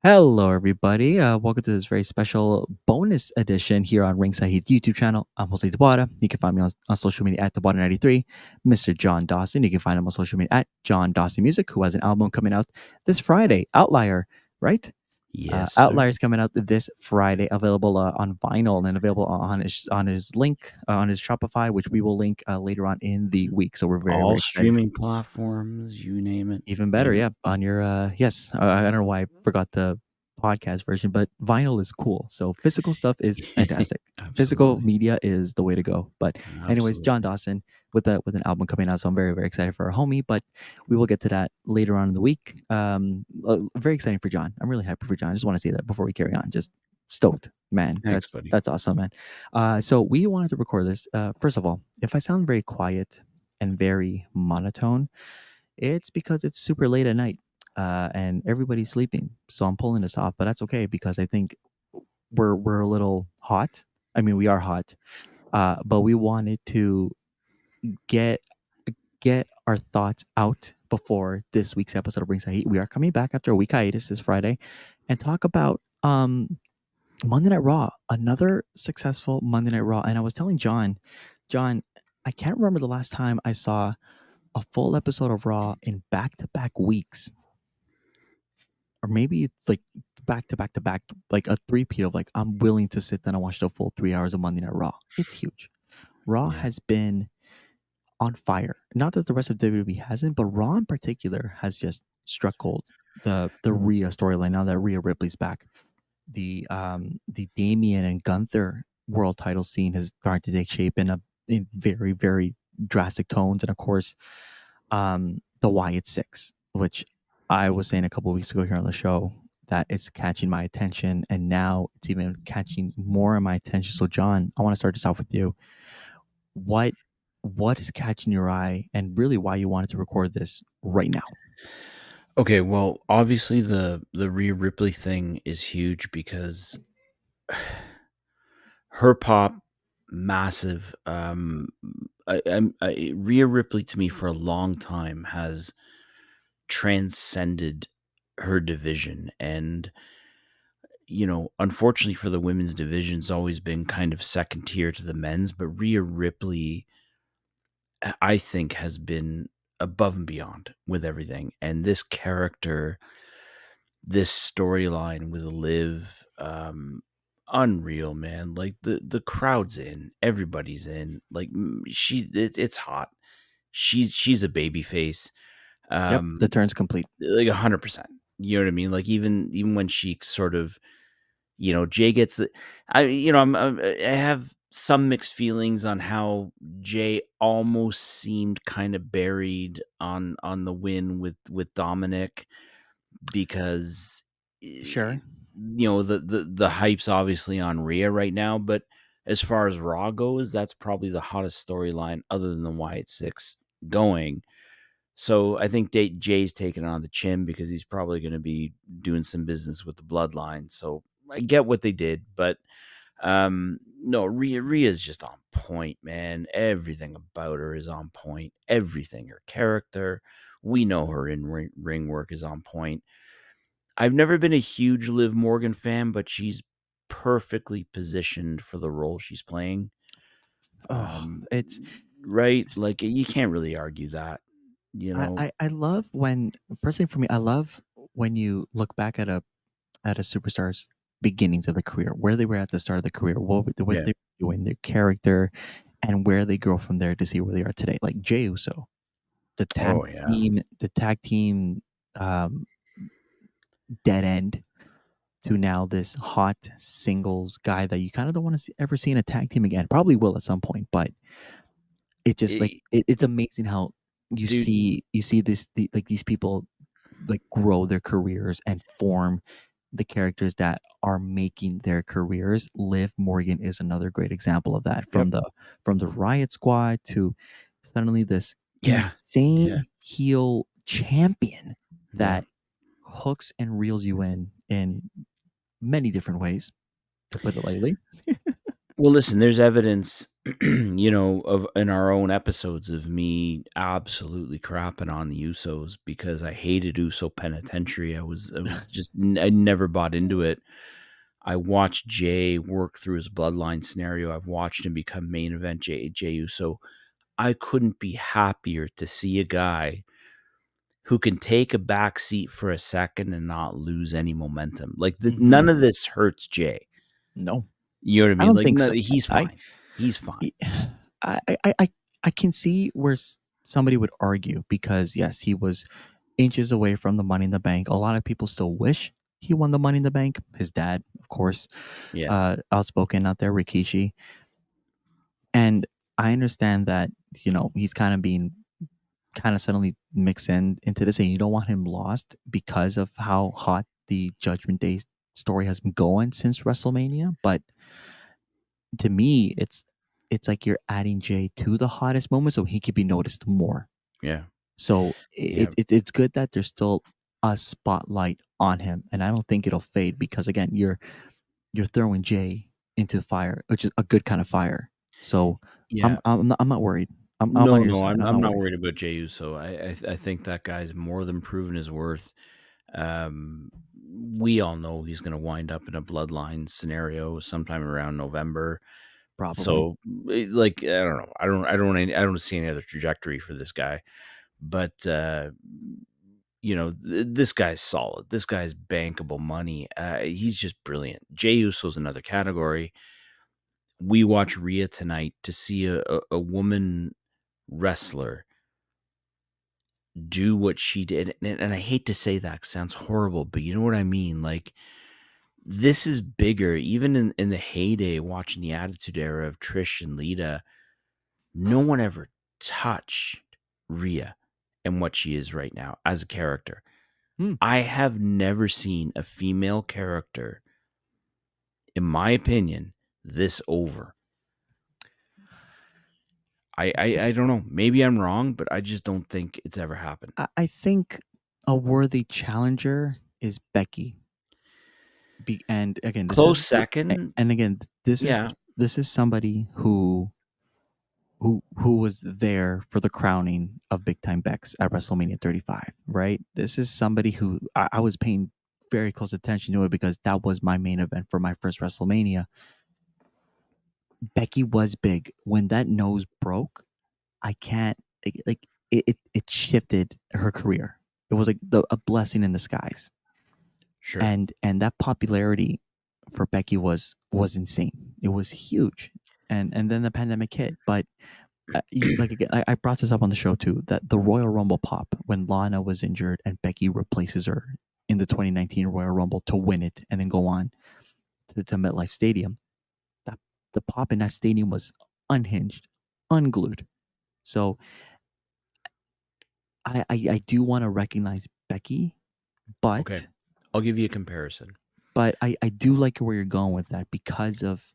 Hello, everybody. Welcome to this very special bonus edition here on Ringside YouTube channel. I'm Jose Taboada. You can find me on social media at Taboada93. Mr. John Dawson. You can find him on social media at John Dawson Music, who has an album coming out this Friday. Outlier, right? Yes, Outlier sir. is coming out this Friday, available on vinyl and available on his link on his Shopify, which we will link later on in the week. So we're very All very excited. streaming platforms, you name it. Even better, Yep. yeah. On your yes, I don't know why I forgot the podcast version, but vinyl is cool. So physical stuff is fantastic. Physical Absolutely. media is the way to go. But anyways, John Absolutely. Dawson with an album coming out, so I'm very very excited for our homie. But we will get to that later on in the week. Very exciting for John. I'm really happy for John. I just want to say that before we carry on. Just stoked, man. Thanks, That's buddy. that's awesome, man. So we wanted to record this. First of all, if I sound very quiet and very monotone, it's because it's super late at night, and everybody's sleeping. So I'm pulling this off, but that's okay because I think we're a little hot. I mean, we are hot, but we wanted to get get our thoughts out before this week's episode of Ringside Heat. We are coming back after a week hiatus this Friday, and talk about Monday Night Raw, another successful Monday Night Raw. And I was telling John, I can't remember the last time I saw a full episode of Raw in back to back weeks, or maybe it's like back to back to back, like a three-peat of like I'm willing to sit down and watch the full 3 hours of Monday Night Raw. It's huge. Raw Yeah. has been on fire. Not that the rest of WWE hasn't, but Raw in particular has just struck gold. The Rhea storyline, now that Rhea Ripley's back, the Damian and Gunther world title scene has started to take shape in very very drastic tones, and of course, the Wyatt Six, which I was saying a couple of weeks ago here on the show that it's catching my attention, and now it's even catching more of my attention. So, John, I want to start this off with you. What what is catching your eye, and really why you wanted to record this right now? Okay, well, obviously the Rhea Ripley thing is huge because her pop massive. Rhea Ripley to me for a long time has transcended her division, and unfortunately for the women's division, it's always been kind of second tier to the men's, but Rhea Ripley, I think, has been above and beyond with everything. And this character, this storyline with Liv, unreal, man. Like the crowd's in, everybody's in. Like it's hot. She's a baby face. Yep, the Um, turn's complete. like 100%. You know what I mean? Like even when she sort of, Jay gets the I have some mixed feelings on how Jay almost seemed kind of buried on the win with Dominic because, Sure. the hype's obviously on Rhea right now, but as far as Raw goes, that's probably the hottest storyline other than the Wyatt Six going. So I think Jay's taking it on the chin because he's probably going to be doing some business with the bloodline. So I get what they did, but no, Rhea's just on point, man. Everything about her is on point. Everything, her character, we know her in ring work is on point. I've never been a huge Liv Morgan fan, but she's perfectly positioned for the role she's playing. Oh, Um, it's right? Like you can't really argue that, you I, know. I I love when, personally for me, I love when you look back at a superstar's beginnings of the career, where they were at the start of the career, what Yeah. they were doing, their character, and where they grow from there to see where they are today. Like Jey Uso, the tag Oh yeah. team, um, dead end to now this hot singles guy that you kind of don't want to ever see in a tag team again. Probably will at some point, but it just like Eh, it's amazing how dude, you see like these people like grow their careers and form the characters that are making their careers. Liv Morgan is another great example of that. yep. From the Riot Squad to suddenly this Yeah. Yeah. insane heel champion Yeah. that hooks and reels you in many different ways, to put it lightly. Well, listen, there's evidence. of in our own episodes of me absolutely crapping on the Usos because I hated Uso Penitentiary. I was just I never bought into it. I watched Jay work through his bloodline scenario. I've watched him become main event Jay Uso. I couldn't be happier to see a guy who can take a back seat for a second and not lose any momentum. Like Hmm. none of this hurts Jay. No, You know what I I mean? don't Like think no, so. he's I, fine. He's fine. I, I can see where somebody would argue because yes, he was inches away from the Money in the Bank. A lot of people still wish he won the Money in the Bank. His dad, of course, Yes. outspoken out there, Rikishi, and I understand that he's kind of being kind of suddenly mixed into this, and you don't want him lost because of how hot the Judgment Day story has been going since WrestleMania. But to me, it's like you're adding Jay to the hottest moment so he could be noticed more. Yeah. So Yeah. it's good that there's still a spotlight on him, and I don't think it'll fade because again, you're throwing Jay into the fire, which is a good kind of fire. So Yeah. I'm not worried. I'm on No, your no, side. I'm I'm not not worried. worried about Jey Uso. I think that guy's more than proven his worth. Um, we all know he's going to wind up in a bloodline scenario sometime around November. Probably. So, like, I don't know. I don't see any other trajectory for this guy. But this guy's solid. This guy's bankable money. He's just brilliant. Jey Uso's another category. We watch Rhea tonight to see a woman wrestler do what she did, and I hate to say that 'cause it sounds horrible, but you know what I mean, like, this is bigger, even in the heyday watching the Attitude Era of Trish and Lita, no one ever touched Rhea and what she is right now as a character. Hmm. I have never seen a female character, in my opinion, this over. I don't know, maybe I'm wrong, but I just don't think it's ever happened. I think a worthy challenger is Becky. And again, this Close is second, and again, yeah, this is somebody who was there for the crowning of Big Time Bex at WrestleMania 35, right? This is somebody who I was paying very close attention to it because that was my main event for my first WrestleMania. Becky was big. When that nose broke, I can't it shifted her career. It was like a blessing in disguise. sure. And that popularity for Becky was insane. It was huge. And then the pandemic hit, but like again, I brought this up on the show too that the Royal Rumble pop when Lana was injured and Becky replaces her in the 2019 Royal Rumble to win it and then go on to MetLife Stadium. That the pop in that stadium was unhinged, unglued. So I do want to recognize Becky, Okay. but I'll give you a comparison. I do like where you're going with that because of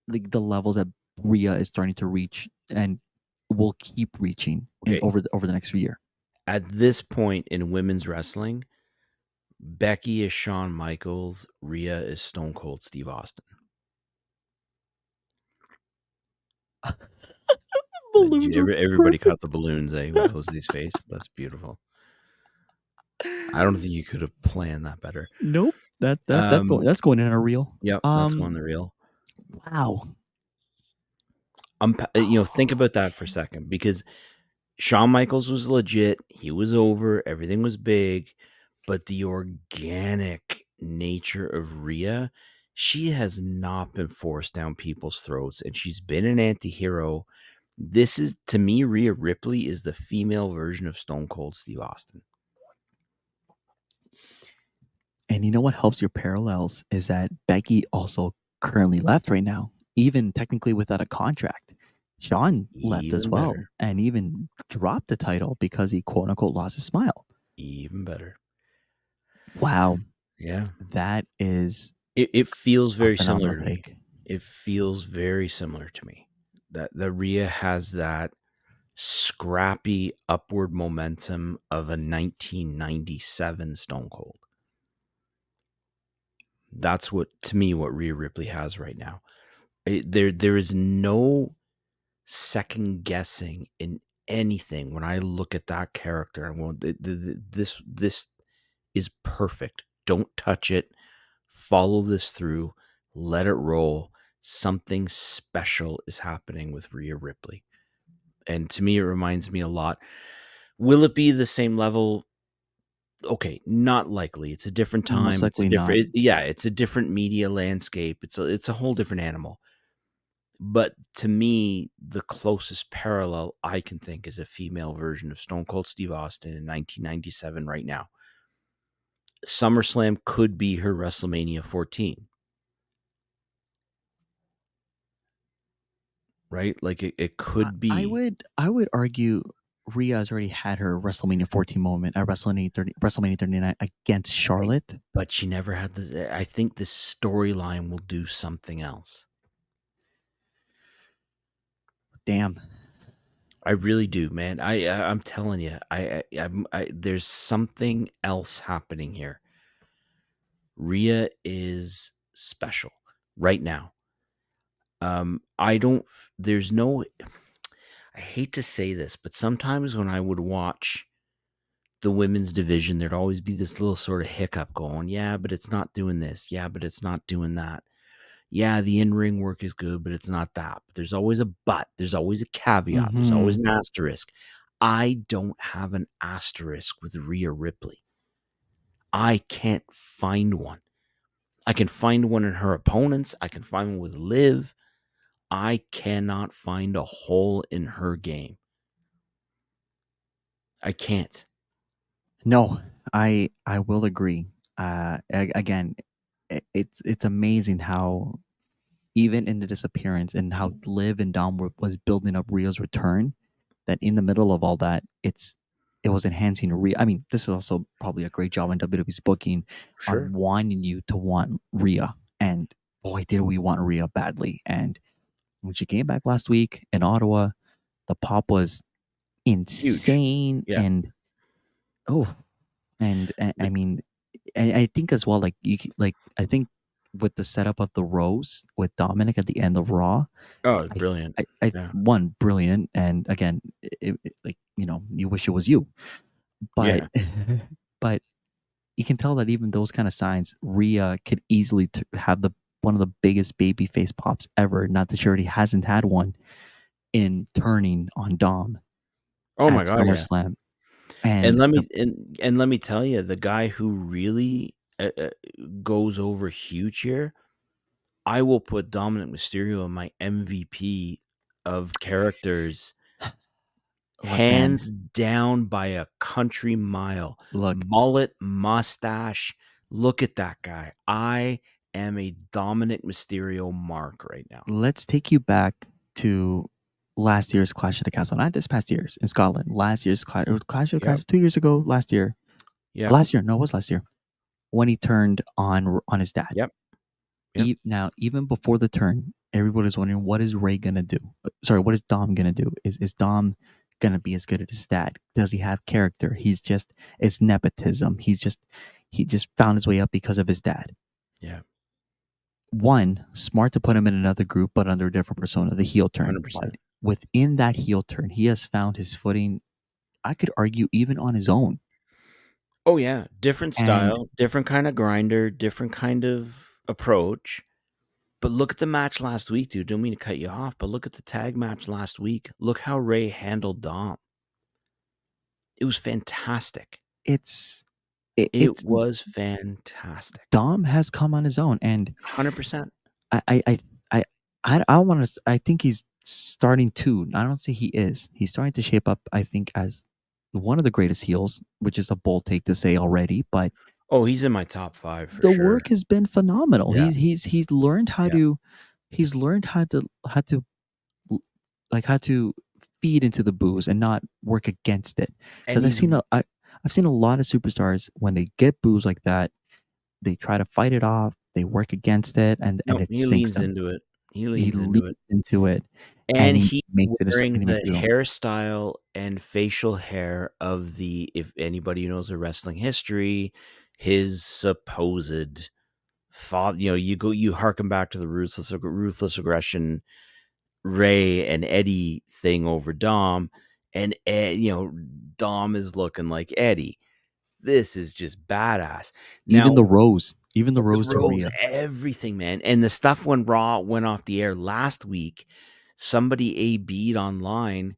the levels that Rhea is starting to reach and will keep reaching in Okay. over the next few years. At this point in women's wrestling, Becky is Shawn Michaels, Rhea is Stone Cold Steve Austin. Balloons are Everybody perfect. caught the balloons, with Jose's face. That's beautiful. I don't think you could have planned that better. Nope. Um, That's going in a reel. yep, that's on the reel. Wow. Think about that for a second because Shawn Michaels was legit. He was over. Everything was big. But the organic nature of Rhea, she has not been forced down people's throats, and she's been an anti-hero. This is, to me, Rhea Ripley is the female version of Stone Cold Steve Austin. And you know what helps your parallels is that Becky also currently left right now, even technically without a contract. Sean left as Even well better. and even dropped the title because he quote unquote lost his smile. Even better. Wow. Yeah. That is It feels a very phenomenal similar to me. take. It feels very similar to me. That the Rhea has that scrappy upward momentum of a 1997 Stone Cold. That's what, to me, what Rhea Ripley has right now. There is no second guessing in anything when I look at that character. I'm going, this is perfect. Don't touch it. Follow this through. Let it roll. Something special is happening with Rhea Ripley. And to me, it reminds me a lot. Will it be the same level? Okay, not likely. It's a different Most time. It's a likely not. different, yeah, it's a different media landscape. It's a whole different animal. But to me, the closest parallel I can think is a female version of Stone Cold Steve Austin in 1997 right now. SummerSlam could be her WrestleMania 14, right? Like it could be. I would argue Rhea has already had her WrestleMania 14 moment at WrestleMania 39 against Right, Charlotte. but she never had this. I think this storyline will do something else. Damn. I really do, man. I'm telling you, there's something else happening here. Rhea is special right now. I don't. There's no. I hate to say this, but sometimes when I would watch the women's division, there'd always be this little sort of hiccup going, yeah, but it's not doing this. Yeah, but it's not doing that. Yeah, the in-ring work is good, but it's not that. But there's always a but. There's always a caveat. There's always Mhm. an asterisk. I don't have an asterisk with Rhea Ripley. I can't find one. I can find one in her opponents. I can find one with Liv. I cannot find a hole in her game. I can't. No, I will agree. Again, it's amazing how even in the disappearance and how Liv and Dom was building up Rio's return, that in the middle of all that, it was enhancing Rhea. I mean, this is also probably a great job in WWE's booking on Sure. wanting you to want Rhea. And boy, did we want Rhea badly. And when she came back last week in Ottawa, the pop was Huge. insane. Yeah. And oh, and I The mean, I think as well, like like I think with the setup of the Rose with Dominic at the end of Raw, Oh, it's brilliant. I Yeah. one brilliant, and again, like you wish it was you, but Yeah. but you can tell that even those kind of signs, Rhea could easily have the one of the biggest baby face pops ever. Not that she already hasn't had one in turning on Dom Oh my at god, yeah. SummerSlam, And and let me and let me tell you, the guy who really, goes over huge here, I will put Dominic Mysterio in my MVP of characters, look, man, hands down by a country mile. look. Mullet, mustache, look at that guy. I am a Dominic Mysterio mark right now. Let's take you back to last year's Clash of the Castle, not this past year's in Scotland. Last year's Clash of the Yep, Castle 2 years ago. Last year, yep, no, it was last year when he turned on his dad. yep, yep, Now, even before the turn, everybody's wondering what is Ray gonna do. Sorry, what is Dom gonna do? Is Dom gonna be as good as his dad? Does he have character? It's nepotism. He just found his way up because of his dad. yeah, One, smart to put him in another group, but under a different persona, the heel turn. But 100%. within that heel turn, he has found his footing. I could argue even on his own. Oh, yeah, different And style, different kinda grinder, different kind of approach. But look at the match last week, dude. Don't mean to cut you off, but look at the tag match last week. Look how Ray handled Dom. It was fantastic. it's It it's was fantastic. Dom has come on his own, and 100%. I I I I I want to. I think he's starting to. I don't say he is. He's starting to shape up. I think as one of the greatest heels, which is a bold take to say already, but Oh, he's in my top 5 for the sure. work has been phenomenal. Yeah, He's learned how yeah. to how to how to feed into the booze and not work against it. And Because he's I've seen a lot of superstars when they get booze like that, they try to fight it off, they work against it, and no, it he sinks leans them. into it. He He leans leans into it. into it, and And he he's makes it wearing and he the makes it his own. hairstyle and facial hair of if anybody who knows the wrestling history, his supposed you harken back to the ruthless aggression Ray and Eddie thing over Dom, and Dom is looking like Eddie. This is just badass. Now Even the the rose to Rose, Rhea. everything, man. And the stuff when Raw went off the air last week, somebody AB'd online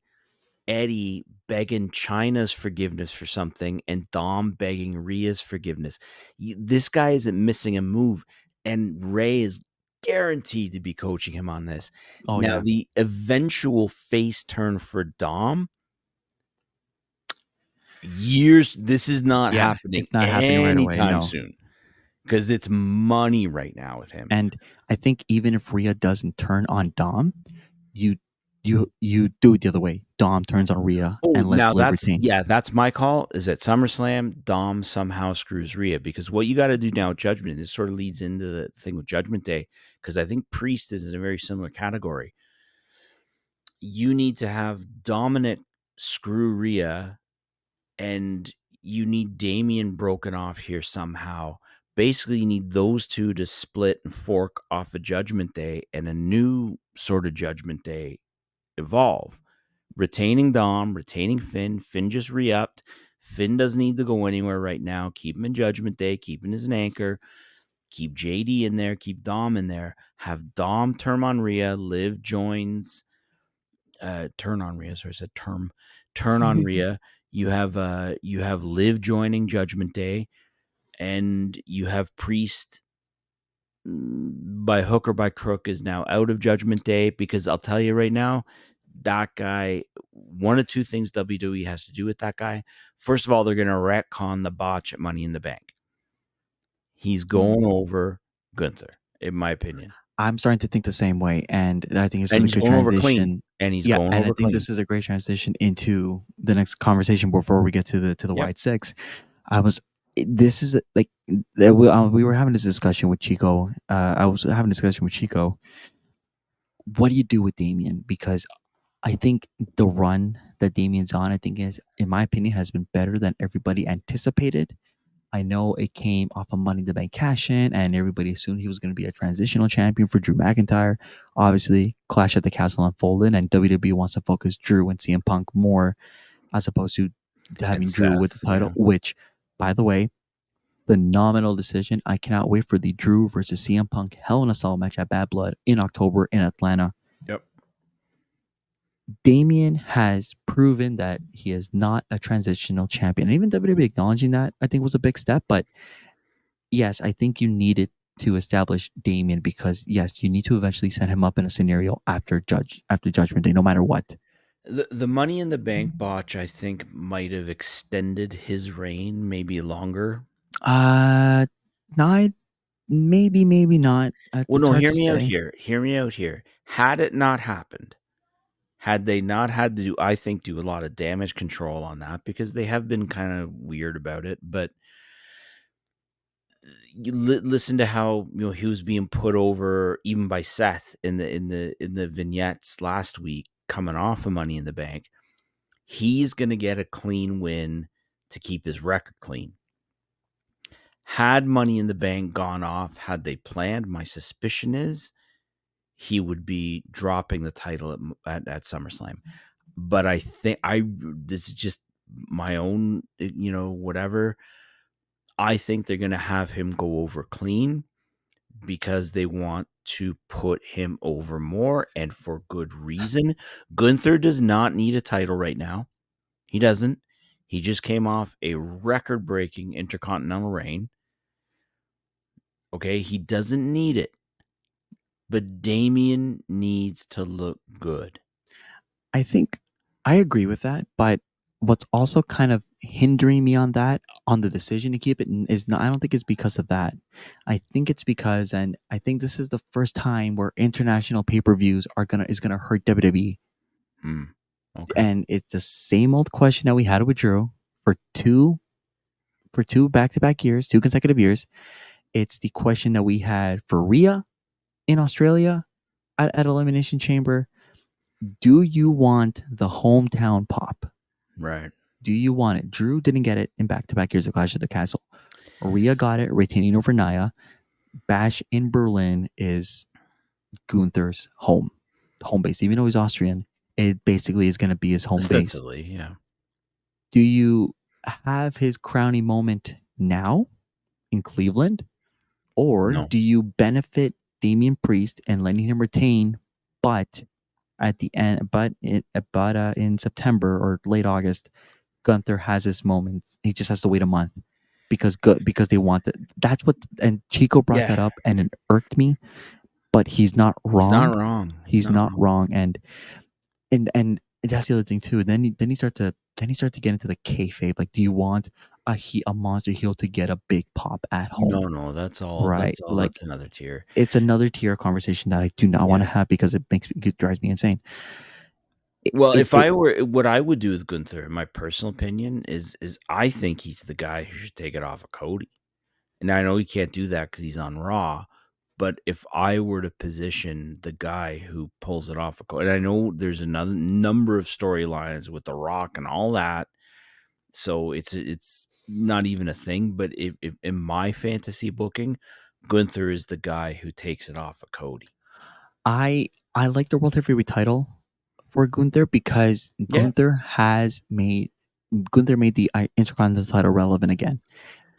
Eddie begging China's forgiveness for something and Dom begging Rhea's forgiveness. This guy isn't missing a move, and Ray is guaranteed to be coaching him on this. Oh Now, yeah, the eventual face turn for Dom, this is not yeah. happening It's not happening right away. anytime No. soon because it's money right now with him. And I think even if Rhea doesn't turn on Dom, you you do it the other way. Dom turns on Rhea Oh, and lets now Liv retain. that's my call. Is at SummerSlam, Dom somehow screws Rhea because what you got to do now, with Judgment. This sort of leads into the thing with Judgment Day because I think Priest is in a very similar category. You need to have Dominic screw Rhea, and you need Damien broken off here somehow. Basically, you need those two to split and fork off a Judgment Day, and a new sort of Judgment Day evolve. Retaining Dom, retaining Finn. Finn just re-upped. Finn doesn't need to go anywhere right now. Keep him in Judgment Day. Keep him as an anchor. Keep JD in there. Keep Dom in there. Have Dom turn on Rhea. Liv joins. Turn on Rhea. Sorry, I said term. Turn on Rhea. You have Liv joining Judgment Day, and you have Priest by hook or by crook is now out of Judgment Day because I'll tell you right now, that guy, one of two things WWE has to do with that guy. First of all, they're going to retcon the botch at Money in the Bank. He's Hmm. going over Gunther, in my opinion. I'm starting to think the same way, and I think this is And a he's good going over clean. transition. And he's Yeah, going and I over think clean. this is a great transition into the next conversation before we get to the Yep. White Six. I was this is like we were having this discussion with Chico. I was having a discussion with Chico. What do you do with Damien? Because I think the run that Damien's on, I think is, in my opinion, has been better than everybody anticipated. I know it came off of Money in the Bank cash in, and everybody assumed he was going to be a transitional champion for Drew McIntyre. Obviously, Clash at the Castle unfolded, and WWE wants to focus Drew and CM Punk more as opposed to And having Drew with the Seth, title, yeah. which, by the way, phenomenal decision. I cannot wait for the Drew versus CM Punk Hell in a Cell match at Bad Blood in October in Atlanta. Yep. Damien has proven that he is not a transitional champion. And even WWE acknowledging that, I think, was a big step. But yes, I think you needed to establish Damien because yes, you need to eventually set him up in a scenario after Judgment Day, no matter what. The Money in the Bank botch, I think, might have extended his reign maybe longer. Uh not maybe not. Well, It's no, hard hear to me out say. here. Hear me out here. Had it not happened, had they not had to do, I think, do a lot of damage control on that because they have been kind of weird about it. But you listen to how he was being put over even by Seth in the vignettes last week, coming off of Money in the Bank. He's gonna get a clean win to keep his record clean. Had Money in the Bank gone off, had they planned, my suspicion is he would be dropping the title at SummerSlam. But I think this is just my own, whatever. I think they're going to have him go over clean because they want to put him over more and for good reason. Gunther does not need a title right now. He doesn't. He just came off a record breaking intercontinental reign. Okay. He doesn't need it, but Damien needs to look good. I think I agree with that, but what's also kind of hindering me on that, on the decision to keep it, is not. I don't think it's because of that. I think it's because, and I think this is the first time where international pay per views is gonna hurt WWE, Hmm. Okay. and it's the same old question that we had with Drew for two back to back years, 2 consecutive years. It's the question that we had for Rhea in Australia at Elimination Chamber. Do you want the hometown pop? Right. Do you want it? Drew didn't get it in back to back years of Clash of the Castle. Rhea got it, retaining over Nia. Bash in Berlin is Gunther's home base. Even though he's Austrian, it basically is going to be his home base. Ostensibly, yeah. Do you have his crowning moment now in Cleveland, or No. do you benefit Damian Priest and letting him retain, but at the end, in September or late August, Gunther has his moments. He just has to wait a month because they want that. That's what, and Chico brought Yeah. that up, and it irked me. But he's not He's not wrong. wrong. He's He's not not wrong. wrong, and that's the other thing too. Then he start to get into the kayfabe. Like, do you want a monster heel to get a big pop at home? No, that's all Right? Like, that's another tier. it's another tier conversation that I do not want to Yeah. have because it drives me insane. It, Well, it, if it I were what I would do with Gunther, in my personal opinion, is I think he's the guy who should take it off of Cody. And I know he can't do that because he's on Raw, but if I were to position the guy who pulls it off of Cody, and I know there's another number of storylines with The Rock and all that, so it's not even a thing. But if in my fantasy booking, Gunther is the guy who takes it off of Cody. I like the World Heavyweight title for Gunther because Yeah, Gunther made the Intercontinental title relevant again.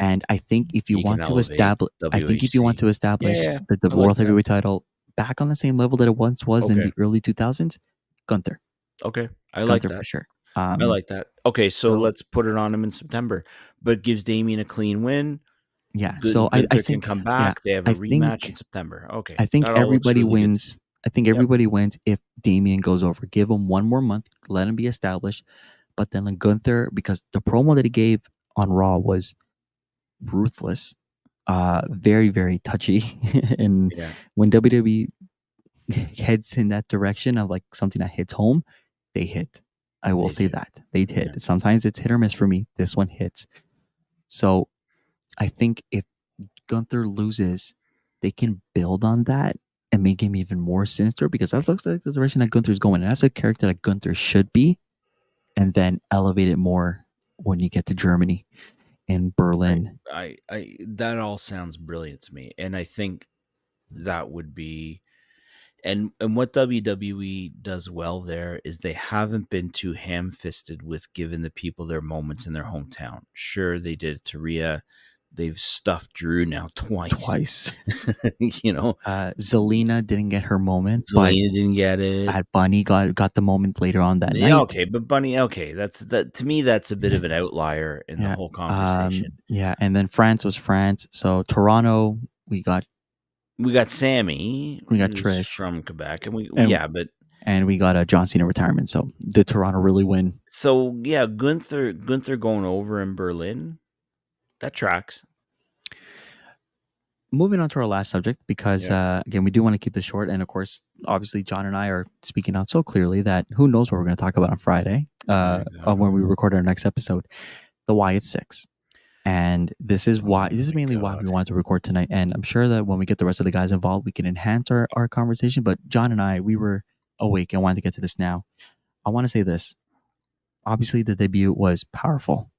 And I think if you he can want to elevate establish, WHC. Yeah, the I like World that. Heavyweight title back on the same level that it once was in Okay, the early 2000s, Gunther, okay, I like Gunther for that. sure. I like that. Okay, so So let's put it on him in September, but gives Damien a clean win. yeah, so I Gunther can think come yeah, back. They have a I rematch think in September. Okay, I think that all looks everybody really good to me. wins. I think Yep. everybody wins if Damien goes over. Give him one more month, let him be established. But then like Gunther, because the promo that he gave on Raw was ruthless, very, very touchy. And Yeah, when WWE heads in that direction of like something that hits home, they hit. I will they say do. that. They Yeah, hit. Sometimes it's hit or miss for me. This one hits. So I think if Gunther loses, they can build on that and make him even more sinister because that looks like the direction that Gunther's going. And that's a character that Gunther should be, and then elevate it more when you get to Germany and I, Berlin. that all sounds brilliant to me, and I think that would be, and what WWE does well there is they haven't been too ham-fisted with giving the people their moments in their hometown. Sure, they did it to Rhea. They've stuffed Drew now twice. Twice. You know, Zelina didn't get her moment, but Zelina didn't get it. Bad Bunny got the moment later on that Yeah, night. okay, but Bunny, okay, that to me, that's a bit of an outlier in the Yeah. whole conversation. Yeah. And then France was France. So Toronto, we got We got Sammy, who's Trish, from Quebec, and and yeah, but we got a John Cena retirement. So did Toronto really win? so yeah, Gunther going over in Berlin, that tracks. Moving on to our last subject, because Yeah, again, we do want to keep this short. And of course, obviously, John and I are speaking out so clearly that who knows what we're going to talk about on Friday yeah, when exactly. we record our next episode, the Wyatt Six. And Oh this is my mainly why we god. wanted to record tonight. And I'm sure that when we get the rest of the guys involved, we can enhance our conversation. But John and I, we were awake and wanted to get to this now. I want to say this. Obviously, the debut was powerful.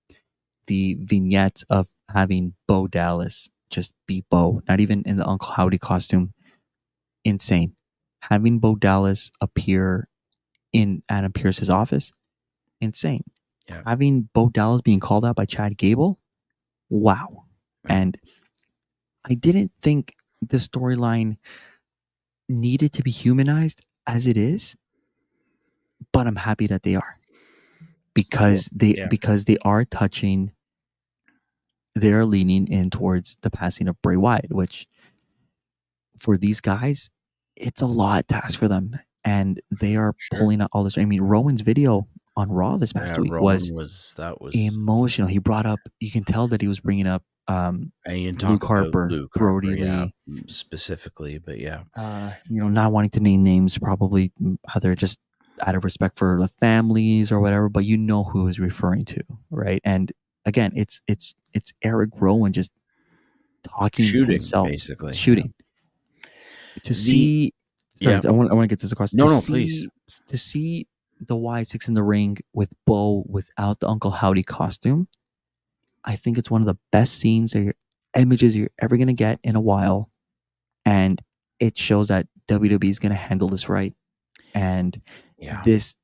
The vignette of having Bo Dallas just be Bo, not even in the Uncle Howdy costume, insane. Having Bo Dallas appear in Adam Pearce's office, insane. Yeah, Having Bo Dallas being called out by Chad Gable, wow. yeah, And I didn't think the storyline needed to be humanized as it is, but I'm happy that they are cool. Yeah, because they are touching, they're leaning in towards the passing of Bray Wyatt, which for these guys, it's a lot to ask for them. And they are sure. pulling out all this. I mean, Rowan's video on Raw this past Yeah, week was Rowan was that was, emotional. He brought up, you can tell that he was bringing up and you didn't Luke talk about Harper, Luke Harper, Brody yeah, Lee, specifically, but yeah, not wanting to name names, probably either just out of respect for the families or whatever, but you know who he's referring to, right? And again, it's Eric Rowan just talking to shooting himself, basically. Yeah, shooting. To the see, sorry, yeah, I want to get this across. no, please, To see the Y6 in the ring with Bo without the Uncle Howdy costume, I think it's one of the best scenes or images you're ever gonna get in a while. and it shows that WWE is going to handle this right. And Yeah. this,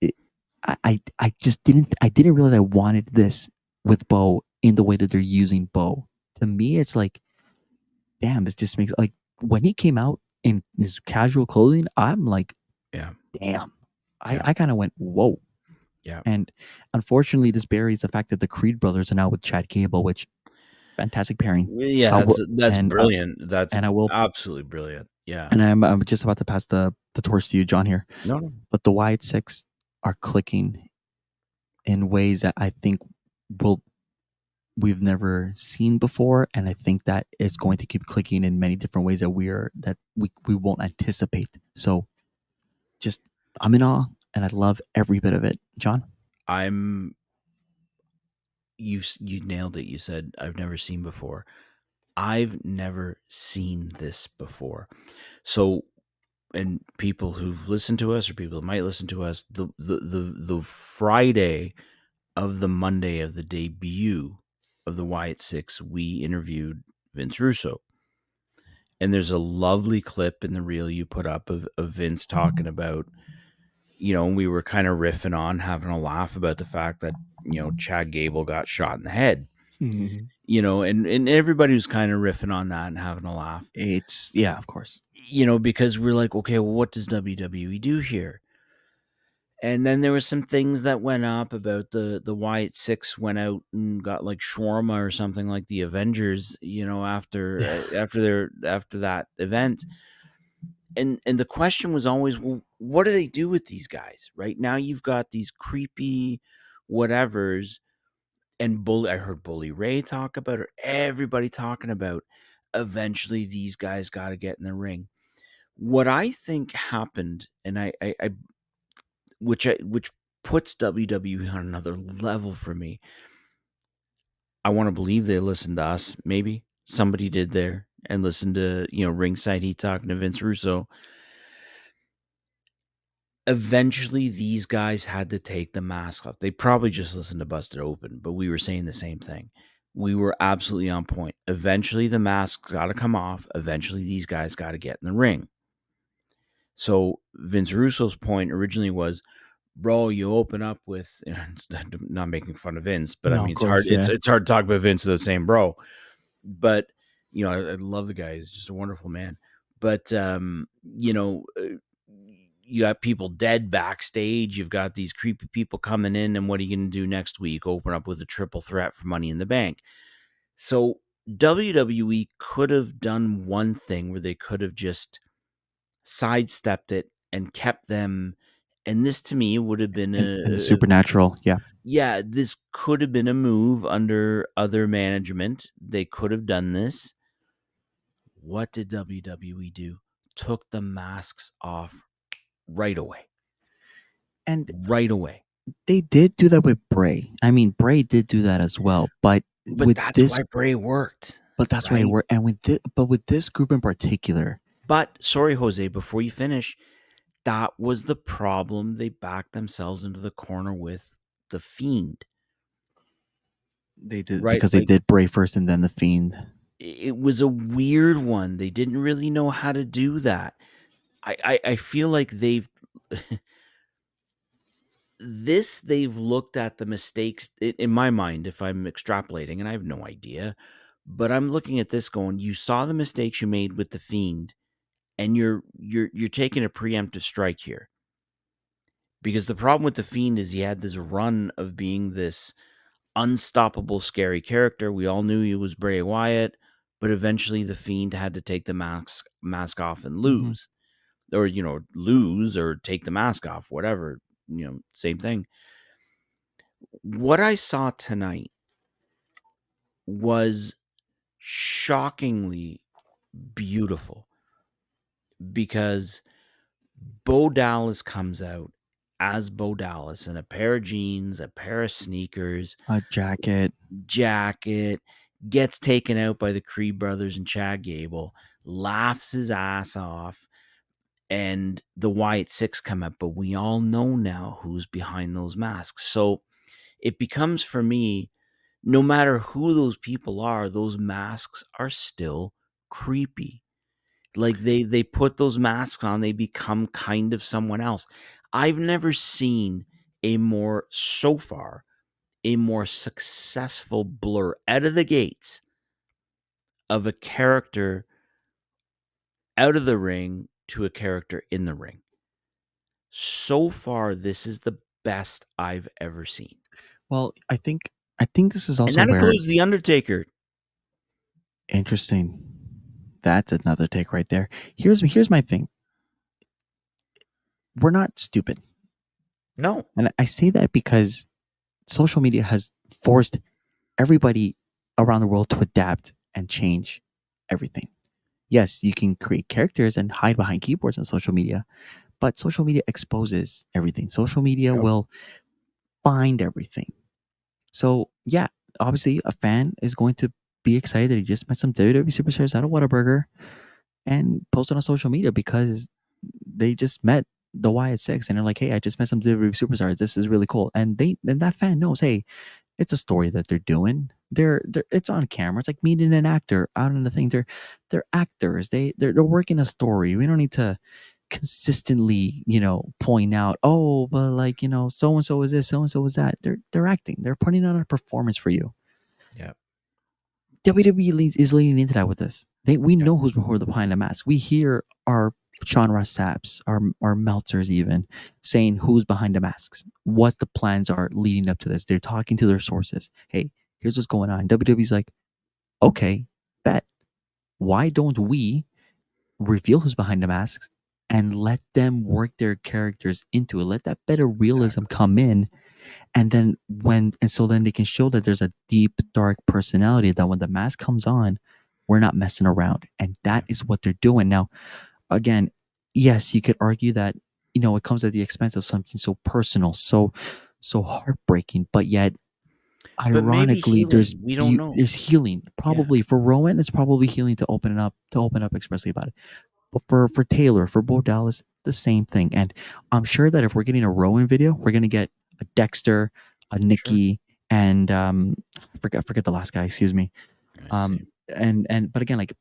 I just didn't realize I wanted this with Bo in the way that they're using Bo. To me, it's like, damn, this just makes like when he came out in his casual clothing, I'm like, Yeah. damn. I, Yeah. I kind of went, whoa. Yeah. And unfortunately, this buries the fact that the Creed brothers are now with Chad Gable, which fantastic pairing. Yeah, I will, that's and brilliant. That's I will, absolutely brilliant. Yeah. and I'm just about to pass the torch to you, John here. No, no. But the Wyatt Six are clicking in ways that I think will we've never seen before, and I think that it's going to keep clicking in many different ways that we won't anticipate. So just I'm in awe, and I love every bit of it. John, I'm you nailed it. You said I've never seen before. I've never seen this before. So, and people who've listened to us or people who might listen to us, the Friday of the Monday of the debut of the Wyatt Six, we interviewed Vince Russo. And there's a lovely clip in the reel you put up of Vince talking about, we were kind of riffing on having a laugh about the fact that, Chad Gable got shot in the head, and everybody was kind of riffing on that and having a laugh, it's yeah, of course. because we're like, okay, well, what does WWE do here? And then there was some things that went up about the Wyatt Six went out and got like shawarma or something like the Avengers, after that event. And the question was always, well, what do they do with these guys? Right now, you've got these creepy whatevers, and Bully. I heard Bully Ray talk about it. Everybody talking about. Eventually, these guys got to get in the ring. What I think happened, and which puts WWE on another level for me. I want to believe they listened to us. Maybe somebody did there and listened to Ringside Heat talking to Vince Russo. Eventually, these guys had to take the mask off. They probably just listened to Busted Open, but we were saying the same thing. We were absolutely on point. Eventually, the masks got to come off. Eventually, these guys got to get in the ring. So Vince Russo's point originally was, bro, you open up with, not making fun of Vince, but I No, of mean, it's hard. course, It's yeah. it's hard to talk about Vince without saying bro. But I love the guy. He's just a wonderful man. But you got people dead backstage. You've got these creepy people coming in, and what are you going to do next week? Open up with a triple threat for Money in the Bank. So WWE could have done one thing where they could have just sidestepped it and kept them. And this to me would have been And the supernatural, yeah. yeah, this could have been a move under other management. They could have done this. What did WWE do? Took the masks off right away. And Right away. they did do that with Bray. I mean, Bray did do that as well, but But with that's this, why Bray worked, but that's why it right? worked. And but with this group in particular, But sorry, Jose, before you finish, that was the problem they backed themselves into the corner with the Fiend, they did right? because they Like did Bray first and then the Fiend. it was a weird one. They didn't really know how to do that. I feel like they've looked at the mistakes in my mind, if I'm extrapolating, and I have no idea, but I'm looking at this going, you saw the mistakes you made with the Fiend, and you're taking a preemptive strike here. Because the problem with the Fiend is he had this run of being this unstoppable, scary character. We all knew he was Bray Wyatt, but eventually the Fiend had to take the mask off and Mm-hmm. lose, or lose or take the mask off, whatever. Same thing. What I saw tonight was shockingly beautiful because Bo Dallas comes out as Bo Dallas in a pair of jeans, a pair of sneakers, A jacket. jacket, gets taken out by the Creed brothers and Chad Gable, laughs his ass off, and the Wyatt Six come up. But we all know now who's behind those masks. So it becomes for me, no matter who those people are, those masks are still creepy. Like, they put those masks on, they become kind of someone else. I've never seen a more so far, a more successful blur out of the gates of a character out of the ring to a character in the ring. So far, this is the best I've ever seen. Well, I think this is And also that where includes The Undertaker. interesting. That's another take right there. Here's my thing. We're not stupid. No. And I say that because social media has forced everybody around the world to adapt and change everything. Yes, you can create characters and hide behind keyboards on social media, but social media exposes everything. Social media Yep. will find everything. So, yeah, obviously, a fan is going to be excited that he just met some WWE superstars at a Whataburger and post it on social media because they just met the Wyatt Six and they're like, "Hey, I just met some WWE superstars. This is really cool." And that fan knows, hey, it's a story that they're doing. They're it's on camera. It's like meeting an actor out on the thing. They're actors. They're working a story. We don't need to consistently, point out, oh, but like, so and so is this, so and so is that. They're acting. They're putting on a performance for you. Yeah. WWE is leaning into that with this. We Yeah. know who's behind the mask. We hear our Sean Ross Sapps, our Meltzers even saying who's behind the masks, what the plans are leading up to this. They're talking to their sources. Hey, here's what's going on. WWE's like, okay, bet. Why don't we reveal who's behind the masks and let them work their characters into it? Let that better realism Exactly. come in, and then so then they can show that there's a deep dark personality that when the mask comes on, we're not messing around, and that Yeah. is what they're doing now. Again, yes, you could argue that it comes at the expense of something so personal, so heartbreaking, but yet But maybe ironically healing. We don't know. there's healing. Yeah. Probably for Rowan it's probably healing to open up expressly about it. But for Taylor, for Bo Dallas, the same thing. And I'm sure that if we're getting a Rowan video, we're gonna get a Dexter, a Sure. Nikki, and I forget the last guy. Excuse me. I see. And but again, like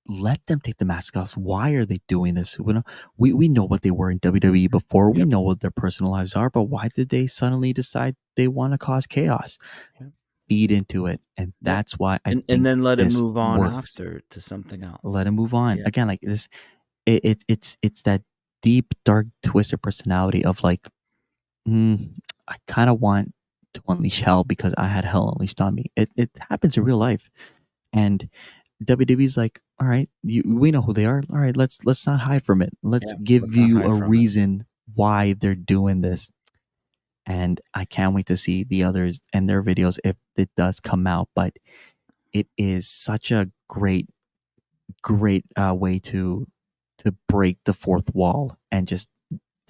let them take the mask off. Why are they doing this? We know what they were in WWE before. We Yep. know what their personal lives are. But why did they suddenly decide they want to cause chaos? Yep. Feed into it, and Yep. that's why I And think then let it this move on works. after to something else. Let him move on. Yeah. Again, like this, it's that deep, dark, twisted personality of like, I kind of want to unleash hell because I had hell unleashed on me. It happens in real life, and WWE's like, all right, we know who they are. All right, let's not hide from it. Let's Yeah. give Let's not you hide a from it. reason why they're doing this. And I can't wait to see the others and their videos if it does come out. But it is such a great way to break the fourth wall and just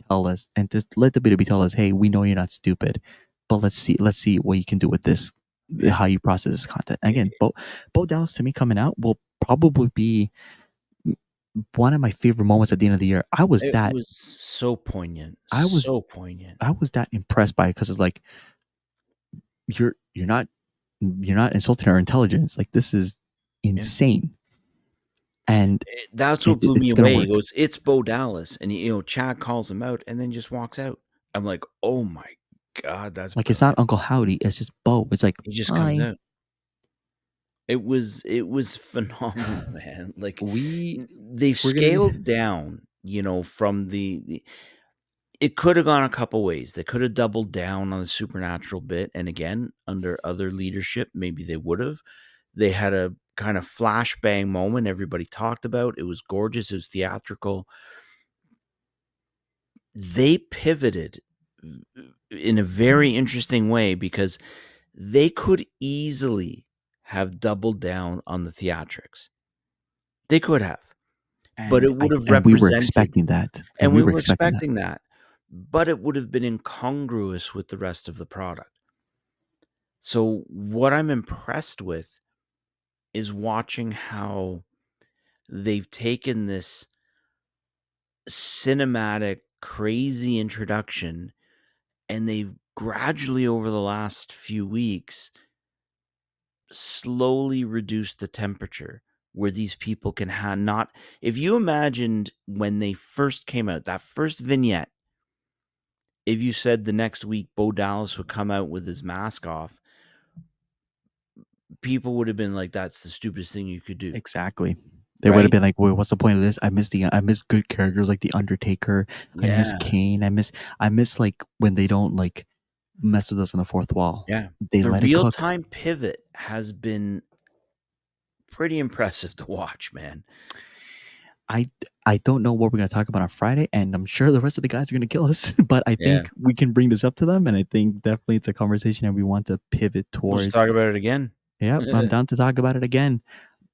tell us and just let the B2B tell us, hey, we know you're not stupid, but let's see what you can do with this, Yeah. how you process this content. And again, It, Bo Dallas to me coming out will probably be one of my favorite moments at the end of the year. I was it that was so poignant. I was So poignant. I was that impressed by it because it's like you're not insulting our intelligence. Like this is Yeah. insane, and That's what blew me it's gonna away. He work. goes, "It's Bo Dallas," and Chad calls him out, and then just walks out. I'm like, "Oh my god, that's Like it's not brilliant." Uncle Howdy. It's just Bo. It's like He just comes hi. out. It was phenomenal, man. Like We they've we're gonna be scaled down, from the it could have gone a couple ways. They could have doubled down on the supernatural bit, and again, under other leadership, maybe they would have. They had a kind of flashbang moment everybody talked about. It was gorgeous. It was theatrical. They pivoted in a very interesting way because they could easily have doubled down on the theatrics. They could have, but and it would I have and we were represented, expecting that, and and we we were were expecting that. expecting that, but it would have been incongruous with the rest of the product. So, what I'm impressed with is watching how they've taken this cinematic, crazy introduction and they've gradually, over the last few weeks, slowly reduced the temperature where these people can not. If you imagined when they first came out, that first vignette, if you said the next week Bo Dallas would come out with his mask off, people would have been like, "That's the stupidest thing you could do," Exactly. They would have right? been like, "Well, what's the point of this? I miss good characters like the Undertaker. I miss Yeah, Kane. I miss like when they don't like mess with us on the fourth wall. yeah. They The let it real cook." time pivot has been pretty impressive to watch, man. I I don't know what we're gonna talk about on Friday, and I'm sure the rest of the guys are gonna kill us, but I Yeah. think we can bring this up to them, and I think definitely it's a conversation that we want to pivot We'll just towards. talk about it again. Yep, I'm down to talk about it again.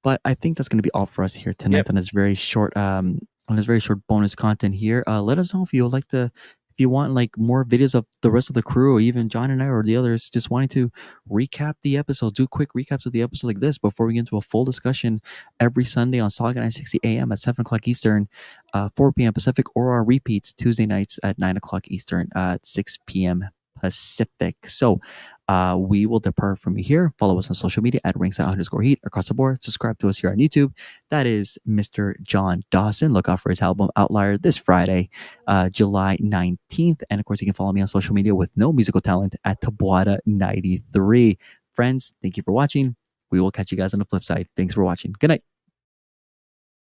But I think that's going to be all for us here Yep. tonight on this very short bonus content here. Let us know if you would like to, if you want like more videos of the rest of the crew, or even John and I or the others just wanting to recap the episode, do quick recaps of the episode like this before we get into a full discussion every Sunday on Sauga 960 AM at 7 o'clock Eastern, 4 p.m. Pacific, or our repeats Tuesday nights at 9 o'clock Eastern, at 6 p.m. Pacific. So we will depart from you here. Follow us on social media at ringside_heat across the board. Subscribe to us here on YouTube. That is Mr. John Dawson. Look out for his album Outlier this Friday, July 19th. And of course, you can follow me on social media with no musical talent at Taboada93. Friends, thank you for watching. We will catch you guys on the flip side. Thanks for watching. Good night.